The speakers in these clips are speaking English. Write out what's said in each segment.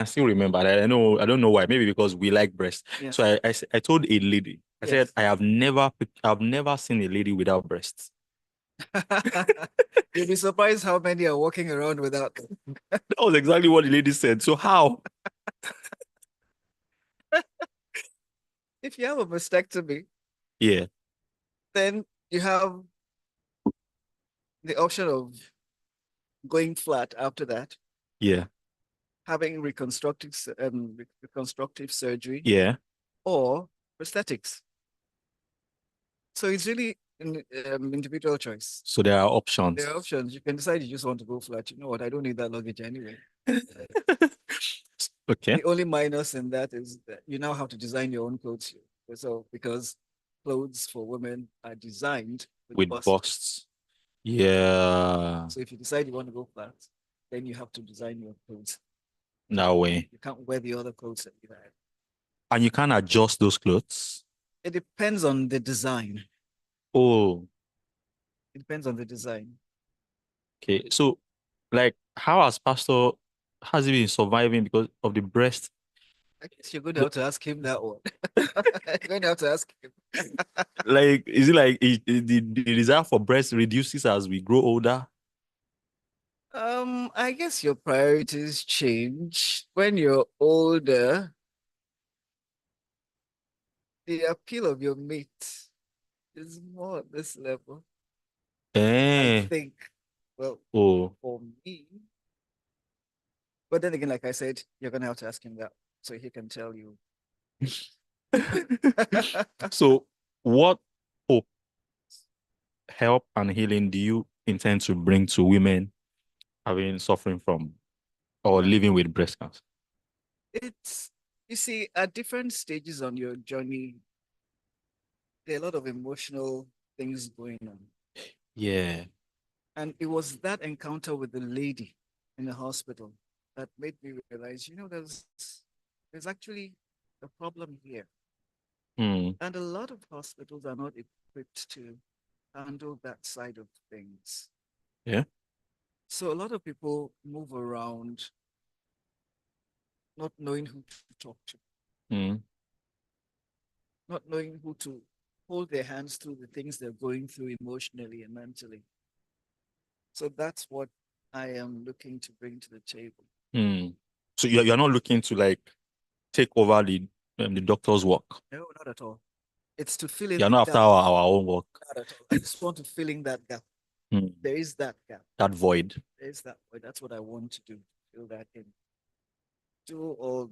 I still remember. I don't know why. Maybe because we like breast. So Yes. I told a lady, I said, Yes. I've never seen a lady without breasts. You'll be surprised how many are walking around without them. That was exactly what the lady said. So how? If you have a mastectomy, Yeah, then you have the option of going flat after that, yeah, having reconstructive surgery, yeah. or prosthetics. So it's really an individual choice. So there are There options. are options. You can decide you just want to go flat. You know what? I don't need that luggage anyway. Okay. The only minus in that is that you now have to design your own clothes. So because clothes for women are designed with With bust. busts. Yeah. So if you decide you want to go flat, then you have to design your clothes. That way. You can't wear the other clothes that you had. And you can't adjust those clothes. It depends on the design. Oh, It depends on the design. okay. So, like, has he been surviving because of the breast? I guess you're going to have to ask him that one. You're going to have to ask him. Like, is it like the desire for breast reduces as we grow older? I guess your priorities change when you're older. The appeal of your mate is more at this level. I Eh. think. Well, Oh. for me, but then again, like I said, you're gonna have to ask him that so he can tell you. So, what hope, help, and healing do you intend to bring to women having suffering from or Well, living with breast cancer? it's you see, at different stages on your journey, there are a lot of emotional things going on. Yeah. And it was that encounter with the lady in the hospital that made me realize, there's actually a problem here. Hmm. And a lot of hospitals are not equipped to handle that side of things. Yeah. So a lot of people move around not knowing who to talk to, Hmm. not knowing who to hold their hands through the things they're going through emotionally and mentally. So that's what I am looking to bring to the table. Hmm. So you're not looking to like take over the doctor's work. No, not at all. It's to fill in You're the not after gap. our own work. Not at all. I just want to fill in that gap. Hmm. There is that gap. That void. There is that. That's what I want to do. Fill that in. Do all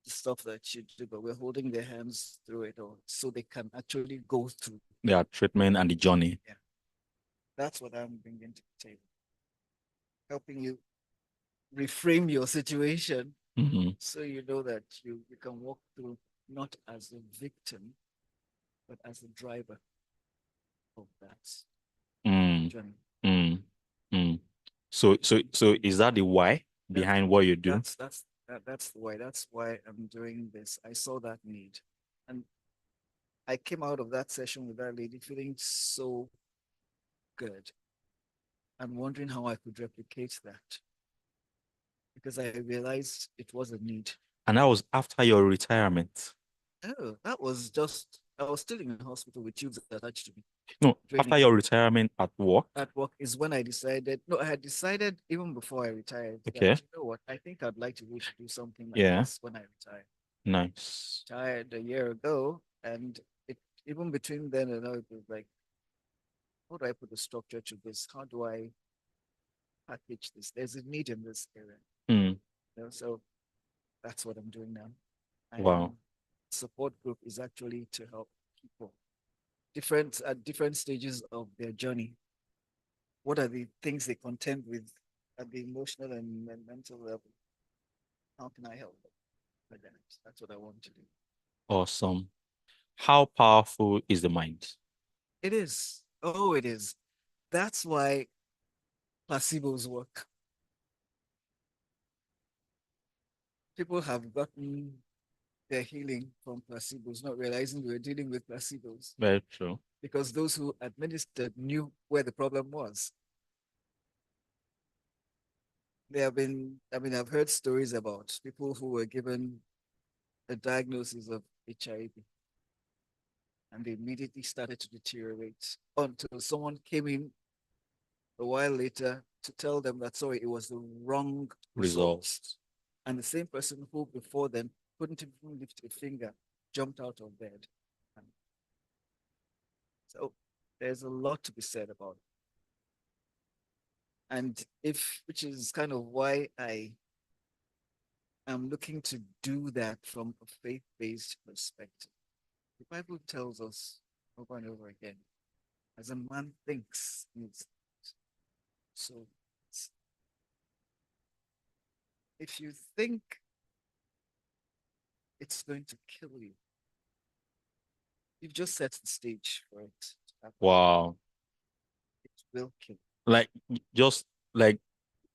the stuff that you do, but we're holding their hands through it all so they can actually go through. Their treatment and the journey. Yeah. That's what I'm bringing to the table. Helping you reframe your situation Hmm. so you know that you can walk through not as a victim, but as a driver of that Mm, journey. mm, mm. So is that the why That's behind what you do? that's the why. That's why I'm doing this. I saw that need. And I came out of that session with that lady feeling so good and wondering how I could replicate that because I realized it was a need. And that was after your retirement. Oh, that was just, I was still in the hospital with tubes attached to me, No, after draining. your retirement at work. At work is when I decided, no, I had decided even before I retired that, Okay. you know what, I think I'd like to really do something like Yeah. this when I retire. Nice. Retired a year ago, and it even between then and now, it was like, how do I put a structure to this? How do I package this? There's a need in this area. Mm, So that's what I'm doing now. wow. And support group is actually to help people different at different stages of their journey. What are the things they contend with at the emotional and mental level? How can I help them with that? That's what I want to do. Awesome. How powerful is the mind? It is. Oh, it is. That's why placebos work. People have gotten their healing from placebos, not realizing we were dealing with placebos Very true. because those who administered knew where the problem was. I've heard stories about people who were given a diagnosis of HIV and they immediately started to deteriorate until someone came in a while later to tell them that, sorry, it was the wrong result. Results. And the same person who before then couldn't even lift a finger jumped out of bed. And so there's a lot to be said about it. And which is kind of why I am looking to do that from a faith-based perspective. The Bible tells us over and over again, as a man thinks, so if you think it's going to kill you, you've just set the stage for it to happen. Wow. It will kill Like just like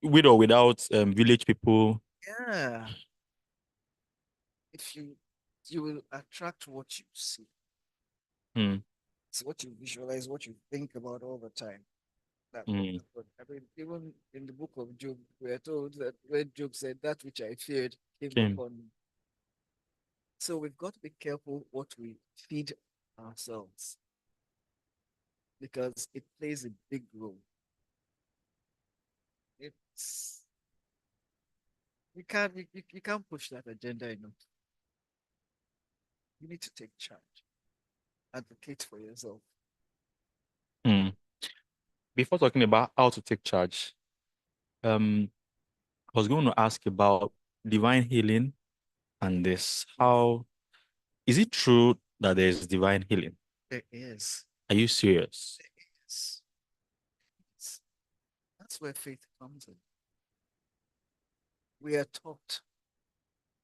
with or without village people. you. Yeah. If you will attract what you see. Hmm. It's what you visualize, what you think about all the time. That will Hmm. happen. I mean, even in the book of Job, we are told that when Job said that which I feared came Came. upon me. So we've got to be careful what we feed ourselves because it plays a big role. It's you can't push that agenda enough. You need to take charge, advocate for yourself. Hmm. Before talking about how to take charge, um, I was going to ask about divine healing and this. How is it true that there's divine healing? There is, Are you serious? there is. That's where faith comes in. We are taught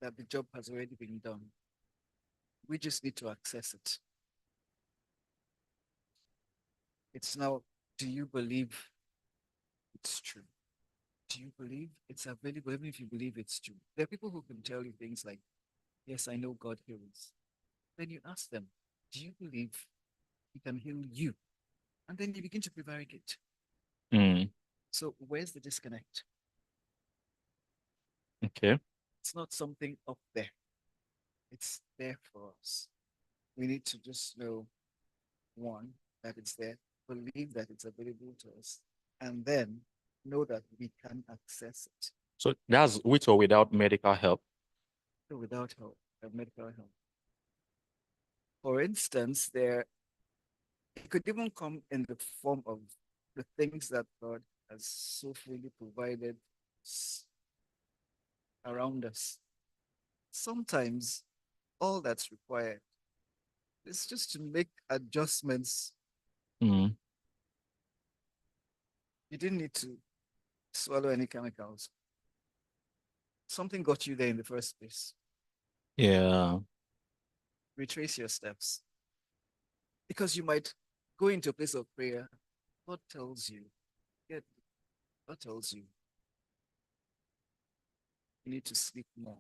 that the job has already been done. We just need to access it. It's now, do you believe it's true? Do you believe it's available, even if you believe it's true? There are people who can tell you things like, yes, I know God heals. Then you ask them, do you believe he can heal you? And then you begin to prevaricate. Hmm. So where's the disconnect? Okay. It's not something up there. It's there for us. We need to just know, one, that it's there, believe that it's available to us, and then know that we can access it. So that's with or without medical help. So without help, medical help. For instance, it could even come in the form of the things that God has so freely provided around us. Sometimes all that's required is just to make adjustments. Hmm. You didn't need to swallow any chemicals. Something got you there in the first place. Yeah. Retrace your steps. Because you might go into a place of prayer. God tells you, yeah, God tells you need to sleep more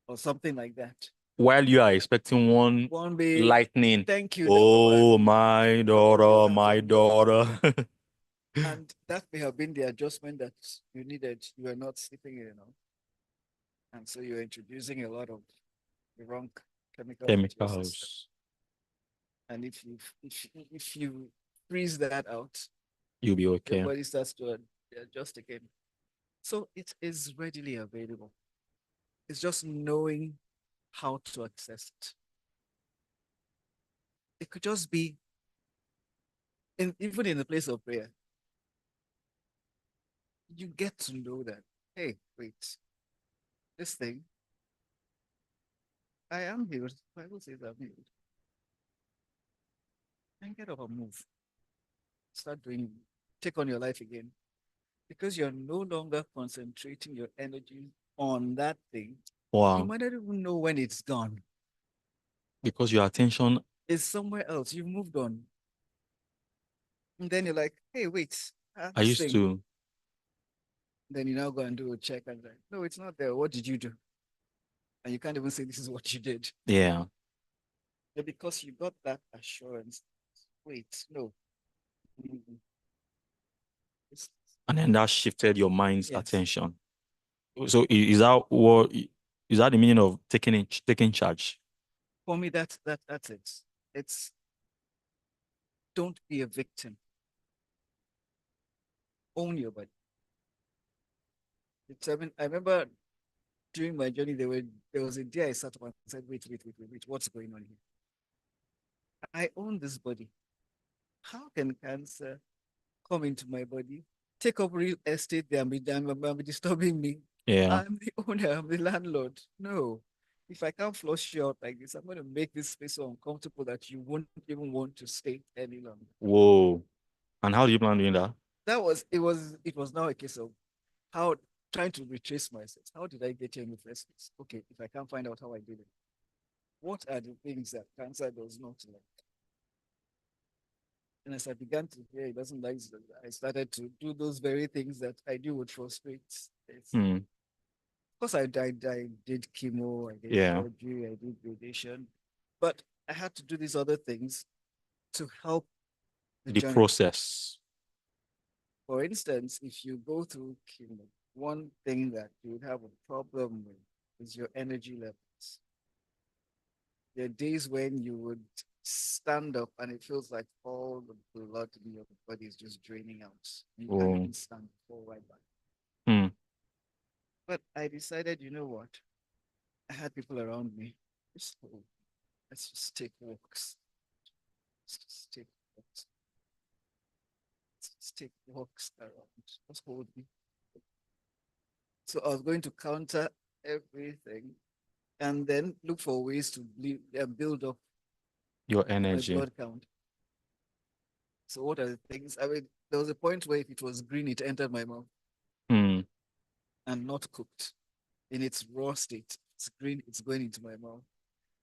or something like that. While you are expecting one One day, lightning. thank you, number one. Oh, my Something else daughter, has my just dropped. daughter. And that may have been the adjustment that you needed. You were not sleeping enough. And so you're introducing a lot of the wrong chemicals into your system. Chemicals. And if you freeze that out, You'll be your okay. body starts to adjust again. So it is readily available. It's just knowing how to access it. It could just be even in the place of prayer. You get to know that, hey, wait, this thing, I am healed. The Bible says I'm healed. And get up and move. Start doing, take on your life again. Because you're no longer concentrating your energy on that thing. You Wow. might not even know when it's gone. Because your attention, It's somewhere else. You've moved on. And then you're like, hey, wait, I this used thing. to, Then you now go and do a check and like, no, it's not there. What did you do? And you can't even say this is what you did. yeah. But because you got that assurance, wait, no. Mm-mm. It's And then that shifted your mind's Yes. attention. So is that what is that the meaning of taking charge? For me, that's it. It's don't be a victim. Own your body. I remember during my journey, there was a day I sat up and said, wait, what's going on here? I own this body. How can cancer come into my body, take up real estate there and be disturbing me? Yeah. I'm the owner, I'm the landlord. No. If I can't flush you out like this, I'm going to make this space so uncomfortable that you won't even want to stay any longer. Whoa. And how do you plan on doing that? It was now a case of how trying to retrace myself. How did I get here in the first place? Okay, if I can't find out how I did it, what are the things that cancer does not like? And as I began to hear it doesn't like, I started to do those very things that I knew would frustrate. Hmm. Of course, I did chemo, I did Yeah. surgery, I did radiation, but I had to do these other things to help the The journey. process. For instance, if you go through chemo, one thing that you would have a problem with is your energy levels. There are days when you would stand up and it feels like all the blood in your body is just draining out. You can't Oh. even stand, fall right back. Hmm. But I decided, you know what? I had people around me. Just hold. Let's just take walks. Let's just take walks. Let's just take walks around. Just hold me. So I was going to counter everything and then look for ways to build up Your my energy. blood count. So what are the things? I mean, there was a point where if it was green, it entered my mouth Hmm. and not cooked in its raw state. It's green, it's going into my mouth.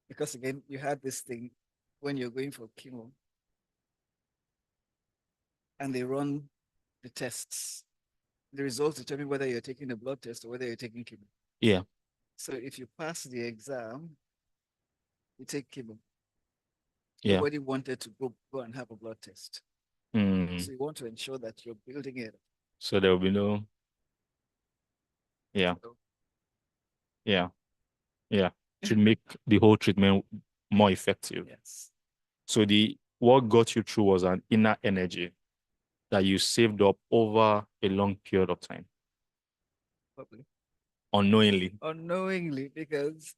Because again, you had this thing when you're going for chemo and they run the tests. The results determine whether you're taking a blood test or whether you're taking chemo. Yeah. So if you pass the exam, you take chemo. Your Yeah. body wanted to go and have a blood test. Hmm. So you want to ensure that you're building it. So there will be no, yeah, So, yeah, yeah. To make the whole treatment more effective. yes, So the what got you through was an inner energy that you saved up over a long period of time, probably. unknowingly. Unknowingly, because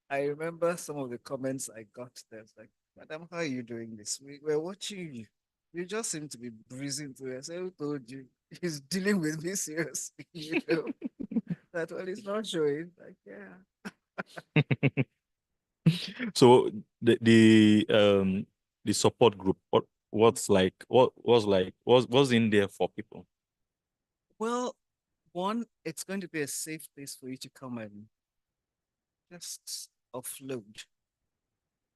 I remember some of the comments I got there. It's like, Madam, how are you doing this? We're watching you. You just seem to be breezing through. I said, who told you? He's dealing with me seriously, That one is not showing. Like, yeah. So the support group, what's in there for people? Well, one, it's going to be a safe place for you to come and just offload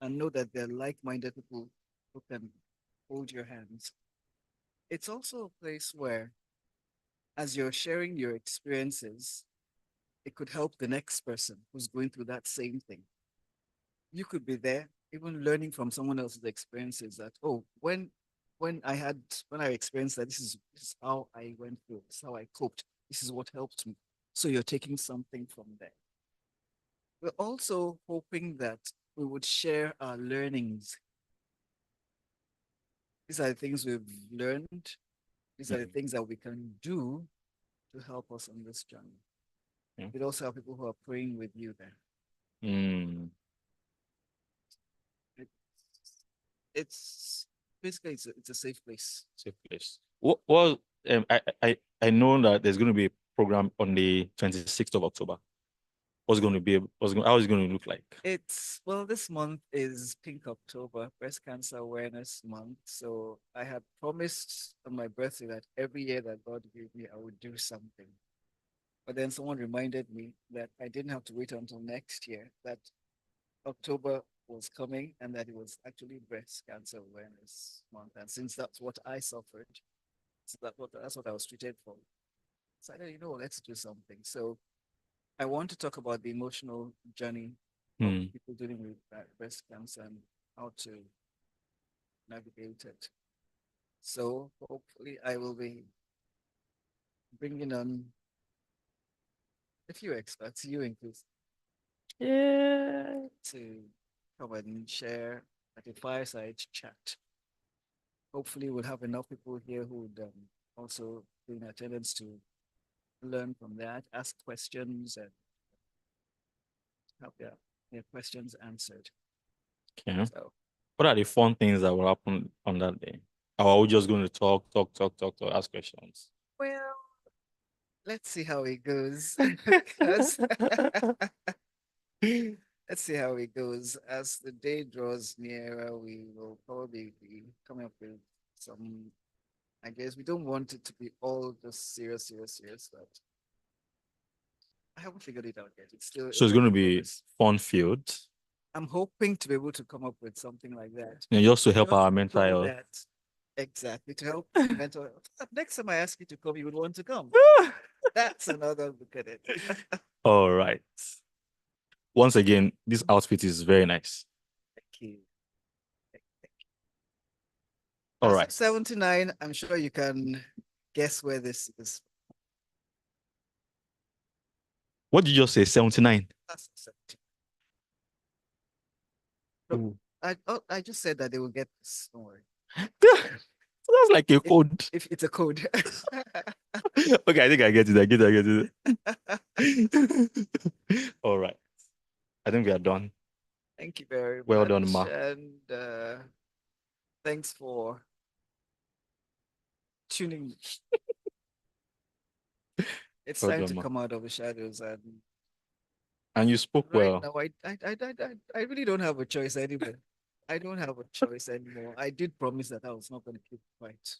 and know that they're like-minded people who can hold your hands. It's also a place where, as you're sharing your experiences, it could help the next person who's going through that same thing. You could be there, even learning from someone else's experiences that, oh, when I had when I experienced that, this is how I went through, this is how I coped, this is what helped me. So you're taking something from there. We're also hoping that we would share our learnings. These are the things we've learned. These are the Mm, things that we can do to help us on this journey. yeah. We also have people who are praying with you there. Mm, It, it's basically it's a safe place. safe place. What I know that there's going to be a program on the 26th of October. How is it going to look like? It's well, this month is Pink October, Breast Cancer Awareness Month. So I had promised on my birthday that every year that God gave me, I would do something. But then someone reminded me that I didn't have to wait until next year, that October was coming and that it was actually Breast Cancer Awareness Month. And since that's what I suffered, so that's what I was treated for. So I said, let's do something. So I want to talk about the emotional journey of Hmm. people dealing with breast cancer and how to navigate it. So hopefully I will be bringing on a few experts, you included, Yeah. to come and share at a fireside chat. Hopefully, we'll have enough people here who would also be in attendance to learn from that, ask questions, and have their questions answered. Okay. So, What are the fun things that will happen on that day? Or are we just going to talk, ask questions? well, let's see how it goes. 'Cause let's see how it goes. As the day draws nearer, we will probably be coming up with some. I guess we don't want it to be all just serious, but I haven't figured it out yet. It's still a So it's work going to in be progress. fun filled, I'm hoping to be able to come up with something like that. just to help Just our mental so health. that exactly to help mental health. Next time I ask you to come, you would want to come. That's another look at it. All right. Once again, this outfit is very nice. Thank you. All As right. of 79, I'm sure you can guess where this is. What did you just say? 79. That's 70. Look, Ooh. I just said that they will get this. Don't worry. So that's like a If, code. if it's a code. Okay, I think I get it. I get it. All right. I think we are done. Thank you very Well done, much. Ma. And thanks for tuning. It's Well time done, to Ma. come out of the shadows. And And you spoke right well. now, I really don't have a choice anymore. I don't have a choice anymore. I did promise that I was not going to keep quiet.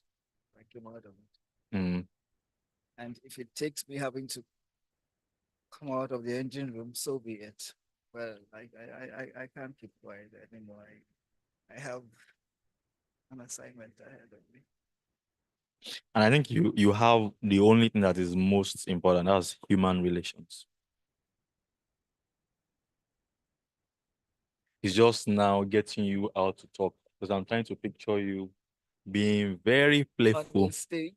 I came out of it. Mm. And if it takes me having to come out of the engine room, so be it. Well, I can't keep quiet anymore. I have an assignment ahead of me. And I think you have the only thing that is most important, that's human relations. It's just now getting you out to talk because I'm trying to picture you being very On the playful. stage,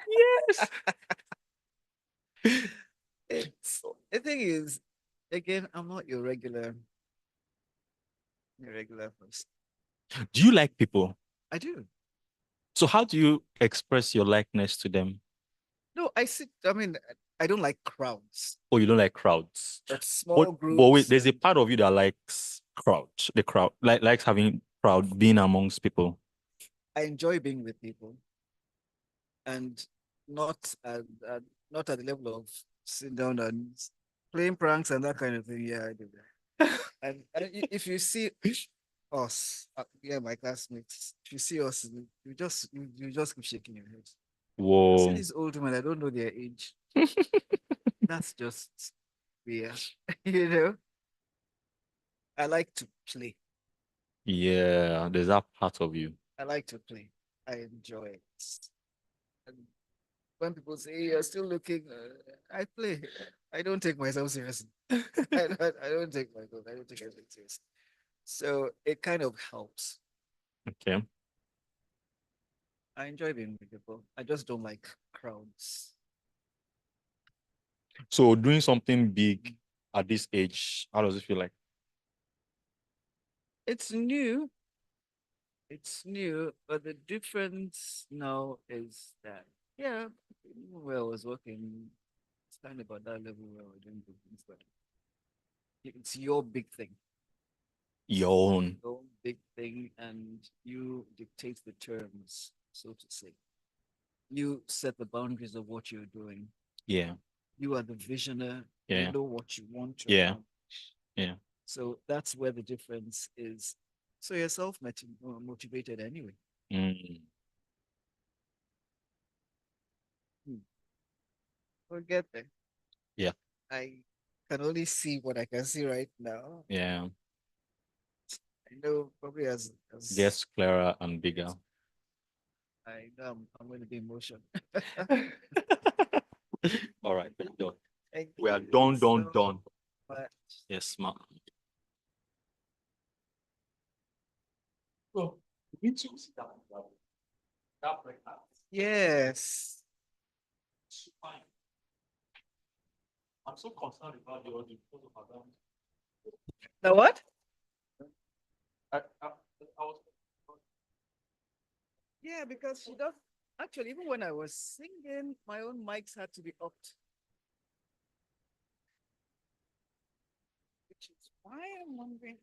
Yes. it's the thing is, again, I'm not your regular person. Do you like people? I do. So how do you express your likeness to them? No, I sit. I mean, I don't like crowds, Oh, you don't like crowds. but But small wait, groups. there's a part of you that likes the crowd, likes having crowd, being amongst people. I enjoy being with people, and not at, at not at the level of sitting down and playing pranks and that kind of thing. Yeah, I do that. And if you see us, yeah, my classmates, if you see us, you just keep shaking your head. I see Whoa. these old women, I don't know their age. That's just weird. You know, I like to play. Yeah, there's that part of you. I like to play. I enjoy it. And when people say you're still looking, I play. I don't take myself seriously. I don't take myself. I don't take anything seriously. So it kind of helps. Okay. I enjoy being with people. I just don't like crowds. So doing something big at this age, how does it feel like? It's new. It's new, but the difference now is that, yeah, where I was working, it's kind of about that level where we're doing good things, but it's your big thing. Your own. Your big thing, and you dictate the terms, so to say. You set the boundaries of what you're doing. Yeah. You are the visioner. You Yeah. know what you want to Yeah. accomplish. Yeah. So that's where the difference is. So you're self-motivated anyway. Mm. Hmm. We'll get there. Yeah. I can only see what I can see right now. Yeah. I know probably as Gets clearer and bigger. I know I'm going to be emotional. All right, we're done. Thank We are you done. so much. Yes, ma'am. So, we need to sit down. Yes. I'm so concerned about the audio because of Madam. The what? I was. Yeah, because she does. Actually, even when I was singing, my own mics had to be upped, which is why I'm wondering